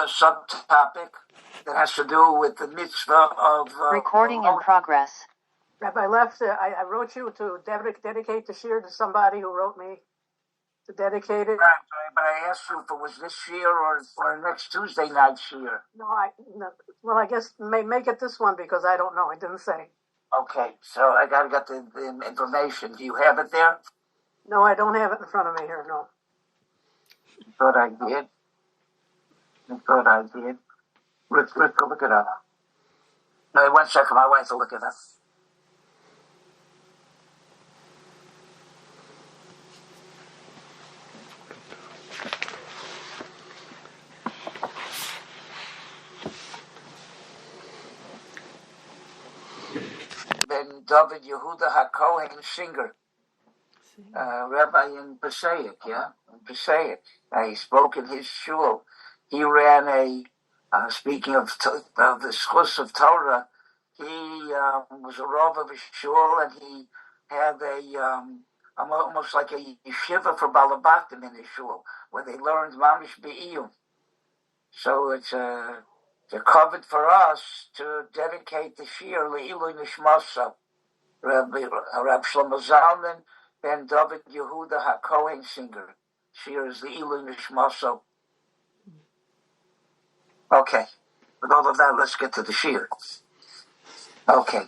subtopic that has to do with the mitzvah of... Recording in progress. Rabbi Left, I wrote you to dedicate the shir to somebody who wrote me to dedicate it. Right, but I asked you if it was this shir or next Tuesday night shir. No, well, I guess make it this one because I don't know. I didn't say. Okay, so I got to get the information. Do you have it there? No, I don't have it in front of me here, no. I thought I did. Let's go look it up. No, 1 second, my wife will look it up. Ben David Yehuda HaKohen Singer, rabbi in Passaic, in Passaic. He spoke in his shul. He ran speaking of the schus of Torah, he was a rav of a shul, and he had almost like a yeshiva for balabatim in his shul, where they learned mamish be'iyum. So it's a covet for us to dedicate the shir le'ilui nishmasa, Rab Shlomo Zalman ben David Yehuda HaKohen Singer. Shir is le'ilui nishmasa. Okay, with all of that, let's get to the shir. Okay.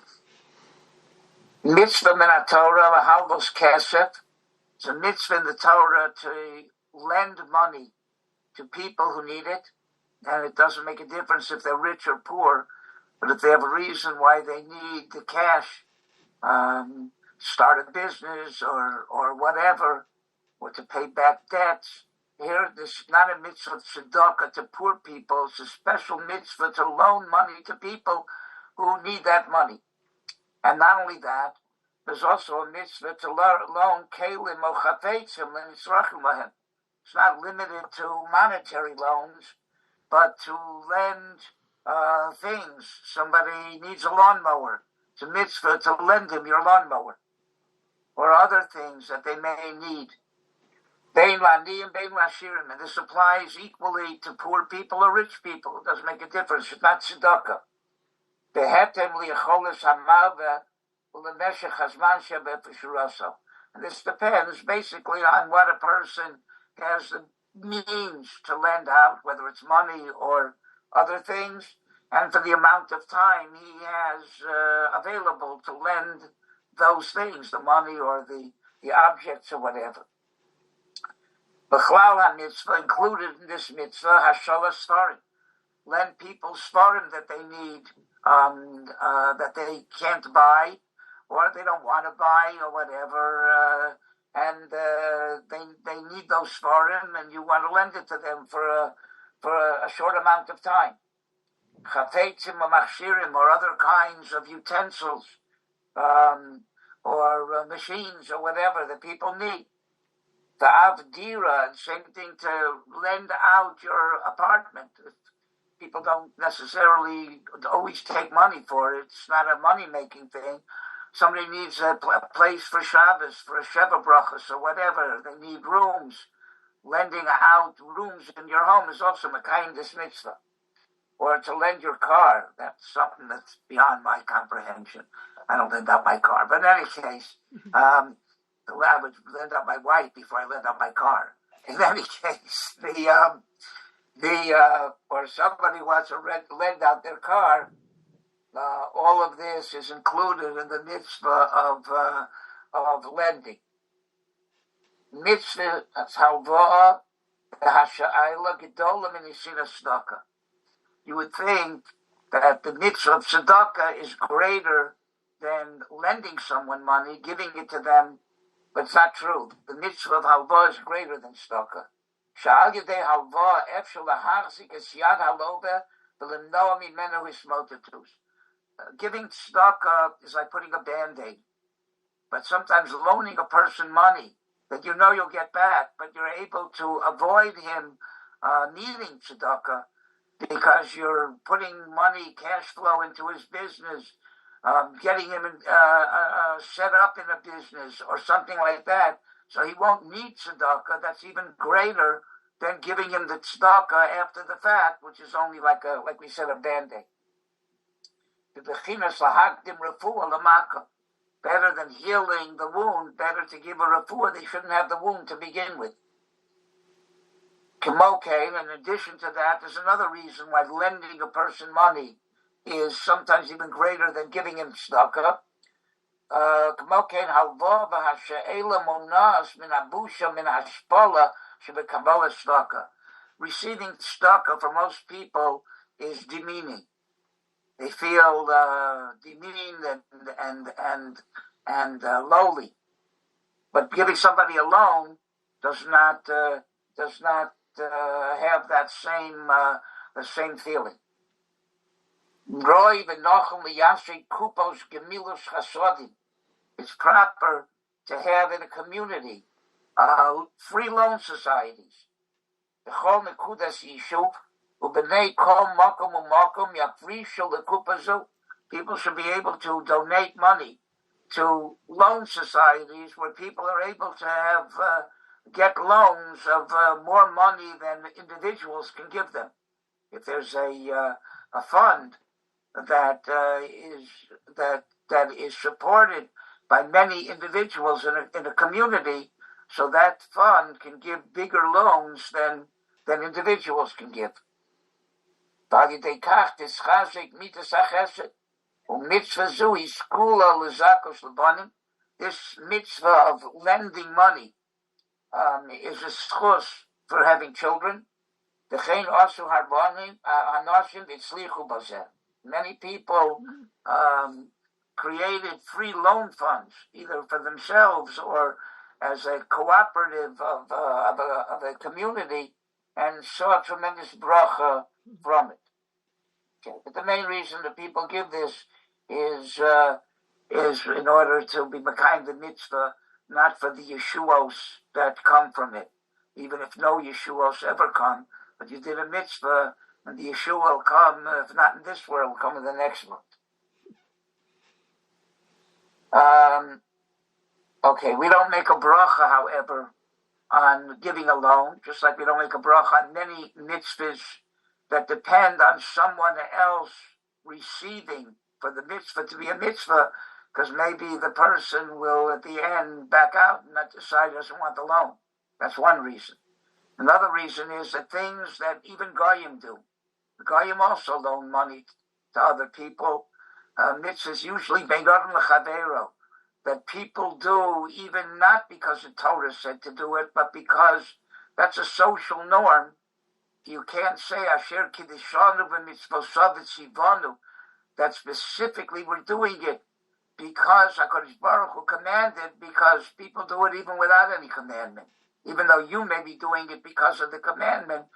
Mitzvah min HaTorah lahalvos kesef. It's a mitzvah in the Torah to lend money to people who need it, and it doesn't make a difference if they're rich or poor, but if they have a reason why they need the cash, start a business or whatever, or to pay back debts. Here, this is not a mitzvah of tzedakah to poor people. It's a special mitzvah to loan money to people who need that money. And not only that, there's also a mitzvah to loan kelim or chafetzim l'nitzrachim lahem. It's not limited to monetary loans, but to lend things. Somebody needs a lawnmower. It's a mitzvah to lend him your lawnmower, or other things that they may need. Bein la'aniyim, bein la'ashirim, and this applies equally to poor people or rich people. It doesn't make a difference. It's not tzedakah. Behetem li'acholis hamalveh u'lemeshech hazman shebefeshuraso. And this depends basically on what a person has the means to lend out, whether it's money or other things, and for the amount of time he has available to lend those things, the money or the objects or whatever. B'chlal ha-mitzvah, included in this mitzvah, hashalas svarim. Lend people svarim that they need, that they can't buy, or they don't want to buy, or whatever, and they need those svarim, and you want to lend it to them for a short amount of time. Chafetzim or machshirim, or other kinds of utensils, or machines, or whatever that people need. The avdira, and same thing to lend out your apartment. People don't necessarily always take money for it. It's not a money-making thing. Somebody needs a place for Shabbos, for a Sheva Brachos, or whatever. They need rooms. Lending out rooms in your home is also a kind of mitzvah. Or to lend your car. That's something that's beyond my comprehension. I don't lend out my car. But in any case, I would lend out my wife before I lend out my car. In any case, or somebody wants to lend out their car, all of this is included in the mitzvah of lending. Mitzvah halvah hasha'ayla gedola min yisina tzedakah. You would think that the mitzvah of tzedakah is greater than lending someone money, giving it to them, but it's not true. The mitzvah of halvah is greater than tzedakah. Sha'al yedei halvah efshel lahachzik es yad halobeh v'lemnoa mimenu hismotetus. Giving tzedakah is like putting a Band-Aid. But sometimes loaning a person money that you know you'll get back, but you're able to avoid him needing tzedakah because you're putting money, cash flow into his business, getting him set up in a business or something like that, so he won't need tzedakah. That's even greater than giving him the tzedakah after the fact, which is only like we said, a band-aid. Better than healing the wound, better to give a refuah. They shouldn't have the wound to begin with. Kimokain, in addition to that, there's another reason why lending a person money is sometimes even greater than giving him tzedakah. Kimokain halva v'hashe'ela monas min abusha min hashpala shebekabala tzedakah. Receiving tzedakah for most people is demeaning. They feel demeaned and lowly. But giving somebody a loan does not have that same feeling. It's proper to have in a community free loan societies. People should be able to donate money to loan societies where people are able to have get loans of more money than individuals can give them. If there's a fund that is supported by many individuals in a community, so that fund can give bigger loans than individuals can give. This mitzvah of lending money is a schus for having children. Many people created free loan funds, either for themselves or as a cooperative of a community, and saw a tremendous bracha from it. Okay. But the main reason that people give this is in order to be mekayim the mitzvah, not for the yeshuos that come from it. Even if no yeshuos ever come, but you did a mitzvah, and the yeshua will come, if not in this world, will come in the next one. Okay, we don't make a bracha, however, on giving a loan, just like we don't make a bracha on many mitzvahs that depend on someone else receiving for the mitzvah to be a mitzvah, because maybe the person will at the end back out and not decide he doesn't want the loan. That's one reason. Another reason is that things that even goyim do. The goyim also loan money to other people. Mitzvahs usually begarim lechavero, that people do even not because the Torah said to do it, but because that's a social norm. You can't say Asher Kiddishanu b'mitzvosav v'tzivanu, that specifically we're doing it because HaKadosh Baruch Hu commanded, because people do it even without any commandment. Even though you may be doing it because of the commandment,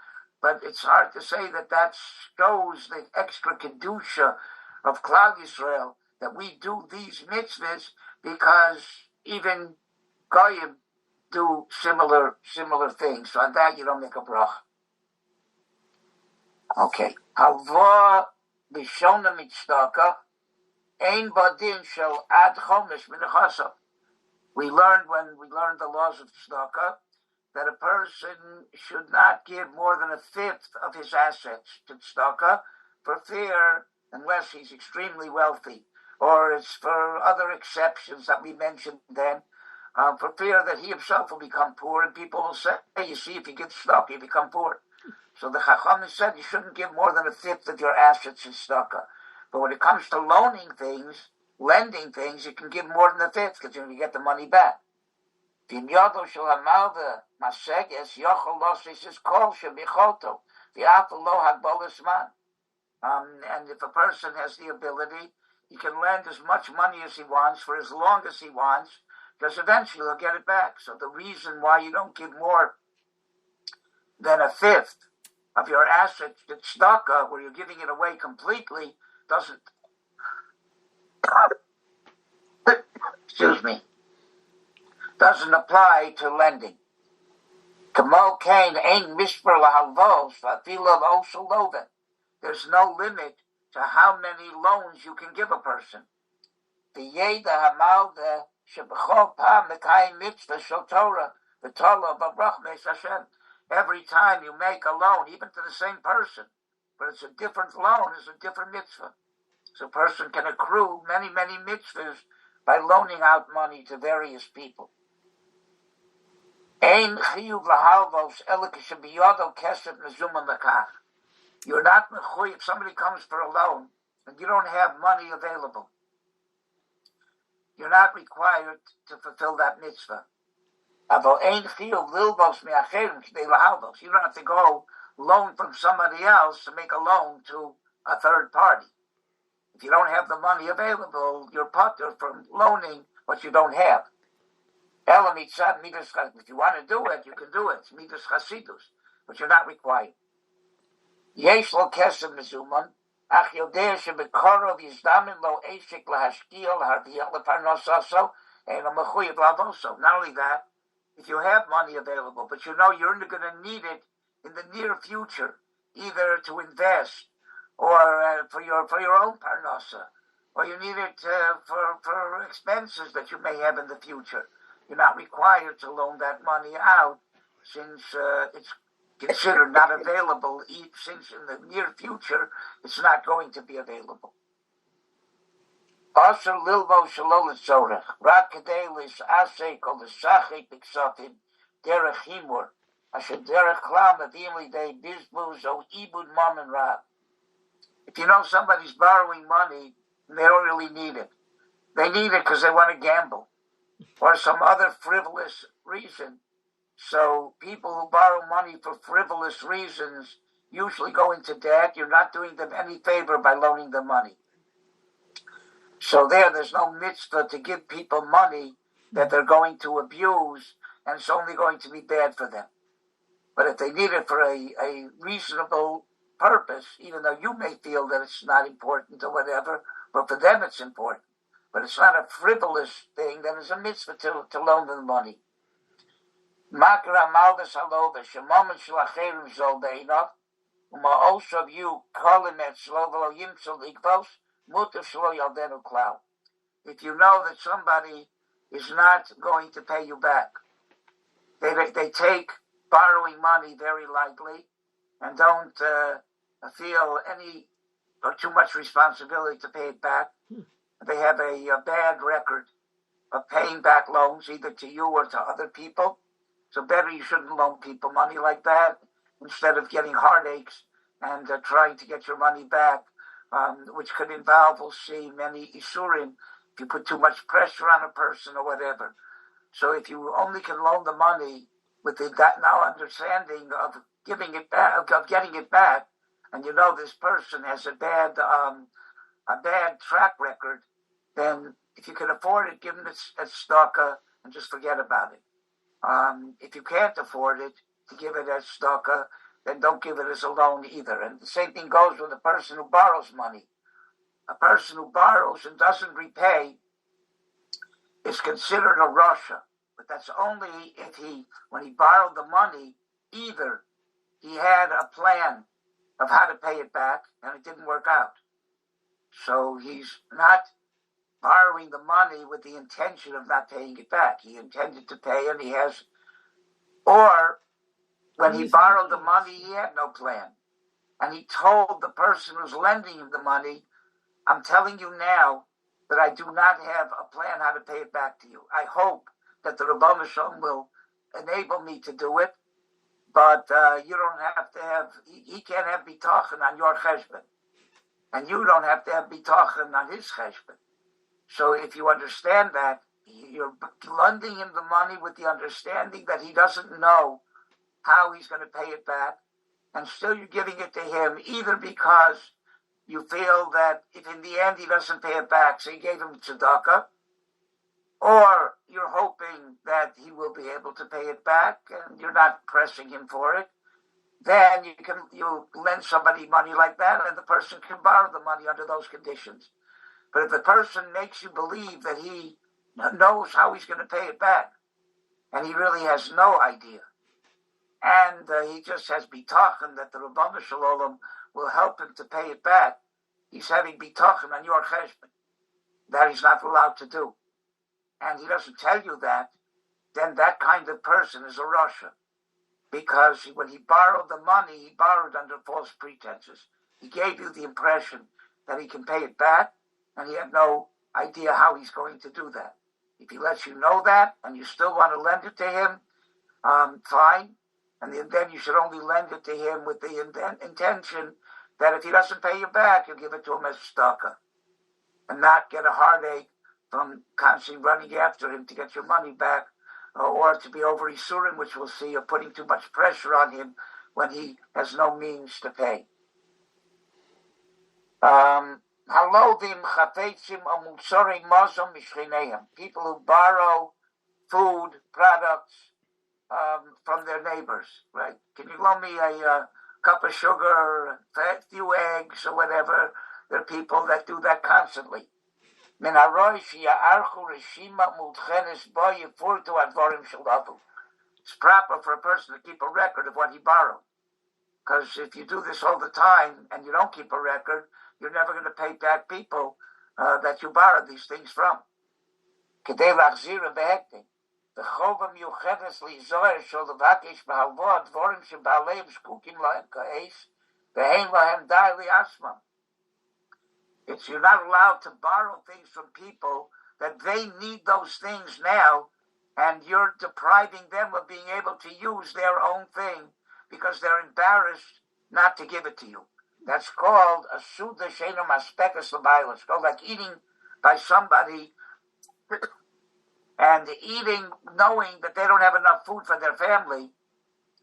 but it's hard to say that shows the extra kedusha of Klal Yisrael, that we do these mitzvahs because even goyim do similar things. So on that you don't make a bracha. Okay. Halva b'shona mitzdaka ein badin shel ad chomesh minachasa. We learned the laws of tzedakah that a person should not give more than a fifth of his assets to tzedakah for fear, unless he's extremely wealthy, or it's for other exceptions that we mentioned then, for fear that he himself will become poor, and people will say, hey, you see, if you give tzedakah, you become poor. So the Chacham said you shouldn't give more than a fifth of your assets in tzedakah. But when it comes to lending things, you can give more than a fifth because you're going to get the money back. And if a person has the ability, he can lend as much money as he wants for as long as he wants, because eventually he'll get it back. So the reason why you don't give more than a fifth of your assets to tzedakah, where you're giving it away completely, doesn't apply to lending. There's no limit to how many loans you can give a person. every time you make a loan, even to the same person, but it's a different loan, it's a different mitzvah. So a person can accrue many, many mitzvahs by loaning out money to various people. You're not mechuyev. If somebody comes for a loan and you don't have money available, you're not required to fulfill that mitzvah. You don't have to go loan from somebody else to make a loan to a third party. If you don't have the money available, you're putter from loaning what you don't have. If you want to do it, you can do it. It's midas chasidus, but you're not required. Yesh lo kesem mezuman, ach yodeh shebekorov yizdamin lo eshik lahashkiel harviyah leparnosaso and a mechuyev lavoso. Not only that, if you have money available, but you know you're going to need it in the near future, either to invest or for your own parnasa, or you need it for expenses that you may have in the future. You're not required to loan that money out since it's considered not available, since in the near future it's not going to be available. Also, lilvo shalol tzorech rak kedei lisasek or lisachek b'ksofim derech himur asher derech klam avim lidei bizbuz o ibud mammon rab. If you know somebody's borrowing money and they don't really need it, they need it because they want to gamble or some other frivolous reason. So people who borrow money for frivolous reasons usually go into debt. You're not doing them any favor by loaning them money. So there's no mitzvah to give people money that they're going to abuse, and it's only going to be bad for them. But if they need it for a reasonable purpose, even though you may feel that it's not important or whatever, but for them it's important. But it's not a frivolous thing, then it's a mitzvah to loan them money. Makra maldas halova, shemomen shlacherim zol deinov, uma'oshav you kolim et slovelo yimtzol ikvos, mutar shlo yaldenu klau. If you know that somebody is not going to pay you back, they take borrowing money very lightly and don't feel any or too much responsibility to pay it back. They have a bad record of paying back loans either to you or to other people. So better you shouldn't loan people money like that instead of getting heartaches and trying to get your money back, which could involve, we'll see, many isurim if you put too much pressure on a person or whatever. So if you only can loan the money with that now understanding of giving it back, of getting it back, and you know this person has a bad track record, then if you can afford it, give him a tzedakah and just forget about it. If you can't afford it to give it as tzedakah, then don't give it as a loan either. And the same thing goes with a person who borrows money. A person who borrows and doesn't repay is considered a rasha. But that's only if when he borrowed the money, either he had a plan of how to pay it back and it didn't work out. So he's not borrowing the money with the intention of not paying it back. He intended to pay and he has, or when he borrowed the money, he had no plan. And he told the person who's lending him the money, I'm telling you now that I do not have a plan how to pay it back to you. I hope that the Rebbe Shalom will enable me to do it, but you don't have to have, he can't have bitachon on your cheshbon. And you don't have to have bitachon on his cheshbon. So if you understand that, you're lending him the money with the understanding that he doesn't know how he's going to pay it back, and still you're giving it to him either because you feel that if in the end he doesn't pay it back, so you gave him tzedakah, or you're hoping that he will be able to pay it back and you're not pressing him for it, then you lend somebody money like that and the person can borrow the money under those conditions. But if the person makes you believe that he knows how he's going to pay it back and he really has no idea, and he just has bitachon that the Rebbe Shalom will help him to pay it back, he's having bitachon on your cheshbon. That he's not allowed to do. And he doesn't tell you that, then that kind of person is a rasha. because when he borrowed the money, he borrowed under false pretenses. He gave you the impression that he can pay it back, and he had no idea how he's going to do that. If he lets you know that, and you still want to lend it to him, fine. And then you should only lend it to him with the intention that if he doesn't pay you back, you'll give it to him as tzedakah, and not get a heartache from constantly running after him to get your money back, or to be over Isurim, which we'll see, or putting too much pressure on him when he has no means to pay. People who borrow food, products from their neighbors, right? Can you loan me a cup of sugar, a few eggs, or whatever? There are people that do that constantly. It's proper for a person to keep a record of what he borrowed. Because if you do this all the time and you don't keep a record, you're never going to pay back people that you borrowed these things from. You're not allowed to borrow things from people that they need those things now, and you're depriving them of being able to use their own thing because they're embarrassed not to give it to you. That's called a suda sheina maspekas l'bayla. It's called like eating by somebody and eating knowing that they don't have enough food for their family,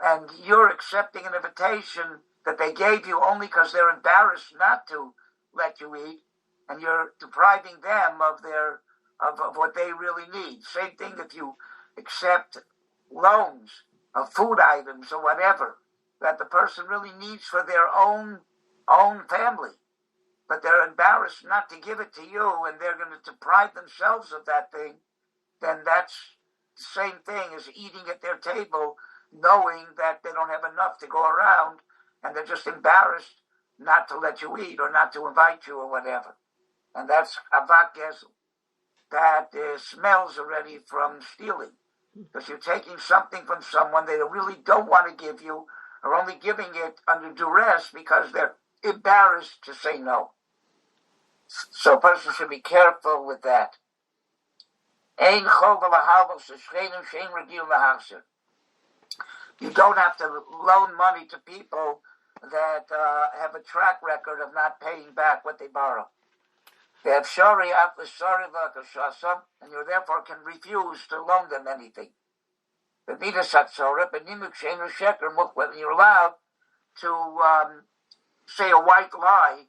and you're accepting an invitation that they gave you only because they're embarrassed not to let you eat, and you're depriving them of what they really need. Same thing if you accept loans of food items or whatever that the person really needs for their own family, but they're embarrassed not to give it to you, and they're going to deprive themselves of that thing, then that's the same thing as eating at their table knowing that they don't have enough to go around, and they're just embarrassed not to let you eat or not to invite you or whatever. And that's avat gezel. That smells already from stealing, because you're taking something from someone they really don't want to give you, or only giving it under duress because they're embarrassed to say no. So a person should be careful with that. You don't have to loan money to people that have a track record of not paying back what they borrow. They have shari after shari v'akashasa, and you therefore can refuse to loan them anything. When you're allowed to say a white lie,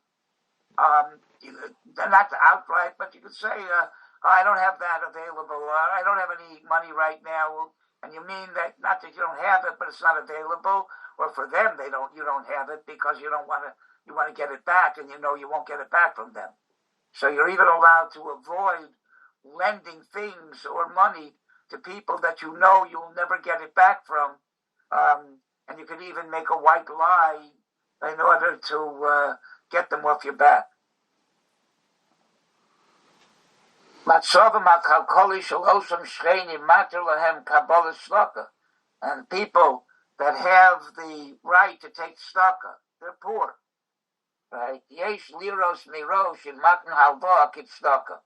not outright, but you could say, I don't have that available, I don't have any money right now, and you mean that not that you don't have it, but it's not available, or for them you don't have it because you want to get it back, and you know you won't get it back from them. So you're even allowed to avoid lending things or money to people that you know you'll never get it back from, and you can even make a white lie in order to get them off your back. And people that have the right to take tzedakah, they're poor. Right? Yesh liros mirosh in matan halva kit tzedakah.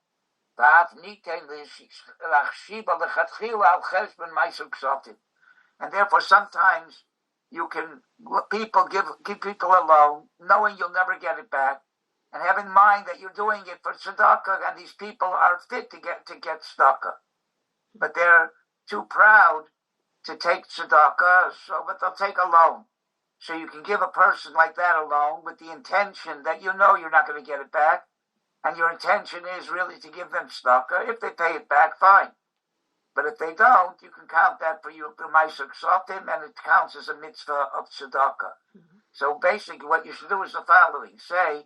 And therefore sometimes you can give people a loan knowing you'll never get it back, and have in mind that you're doing it for tzedakah, and these people are fit to get tzedakah, but they're too proud to take tzedakah, but they'll take a loan. So you can give a person like that a loan with the intention that you know you're not going to get it back, and your intention is really to give them tzedakah. If they pay it back, fine. But if they don't, you can count that for you, Ma'aser Ksotim, and it counts as a mitzvah of tzedakah. Mm-hmm. So basically what you should do is the following. Say,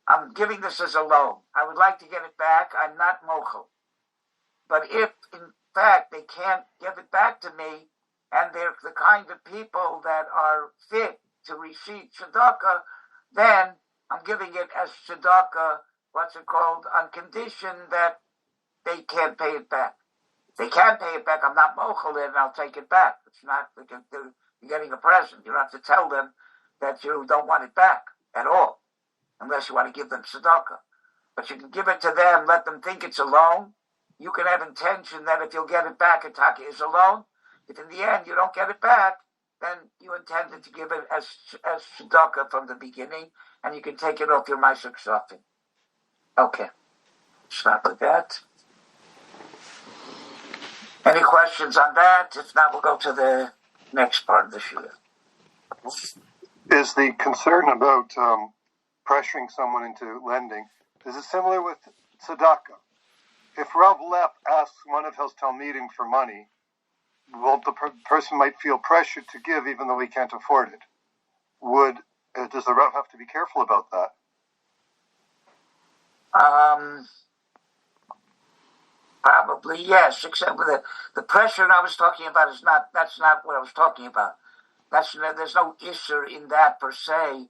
I'm giving this as a loan. I would like to get it back. I'm not mochel. But if, in fact, they can't give it back to me, and they're the kind of people that are fit to receive tzedakah, then I'm giving it as tzedakah, on condition that they can't pay it back. If they can't pay it back, I'm not mochel it, and I'll take it back. It's not, You're getting a present. You don't have to tell them that you don't want it back at all, unless you want to give them tzedakah. But you can give it to them, let them think it's a loan. You can have intention that if you'll get it back, a taka is a loan. If in the end you don't get it back, then you intended to give it as tzedakah from the beginning, and you can take it off your ma'aser ksafim. Okay. Stop with that. Any questions on that? If not, we'll go to the next part of the shura. Is the concern about pressuring someone into lending, is it similar with tzedakah? If Rav Lepp asks one of his talmidim for money, well, the person might feel pressured to give even though he can't afford it. Does the Rav have to be careful about that? Probably yes, except with the pressure I was talking about that's not what I was talking about. There's no issue in that per se.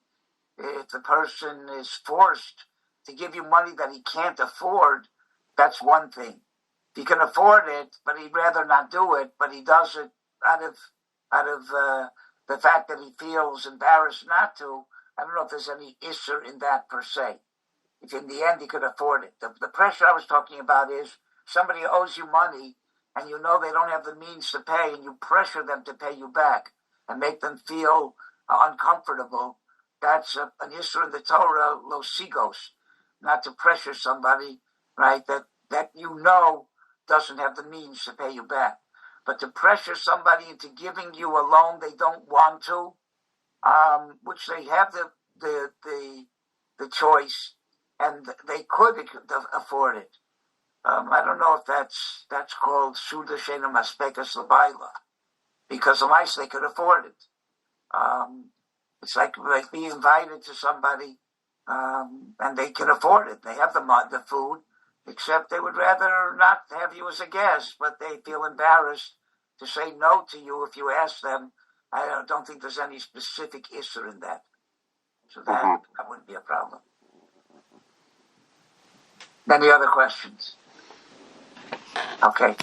If the person is forced to give you money that he can't afford, that's one thing. If he can afford it, but he'd rather not do it, but he does it out of the fact that he feels embarrassed not to, I don't know if there's any issue in that per se. If in the end he could afford it. The pressure I was talking about is somebody owes you money and you know they don't have the means to pay and you pressure them to pay you back and make them feel uncomfortable. That's an issue in the Torah, los sigos, not to pressure somebody, right, that you know doesn't have the means to pay you back. But to pressure somebody into giving you a loan they don't want to, which they have the choice and they could afford it. I don't know if that's called Suda Shena Maspekas Labaila, because of ice they could afford it. It's like being invited to somebody, and they can afford it. They have the food, except they would rather not have you as a guest, but they feel embarrassed to say no to you if you ask them. I don't think there's any specific issue in that. So that wouldn't be a problem. Any other questions? Okay.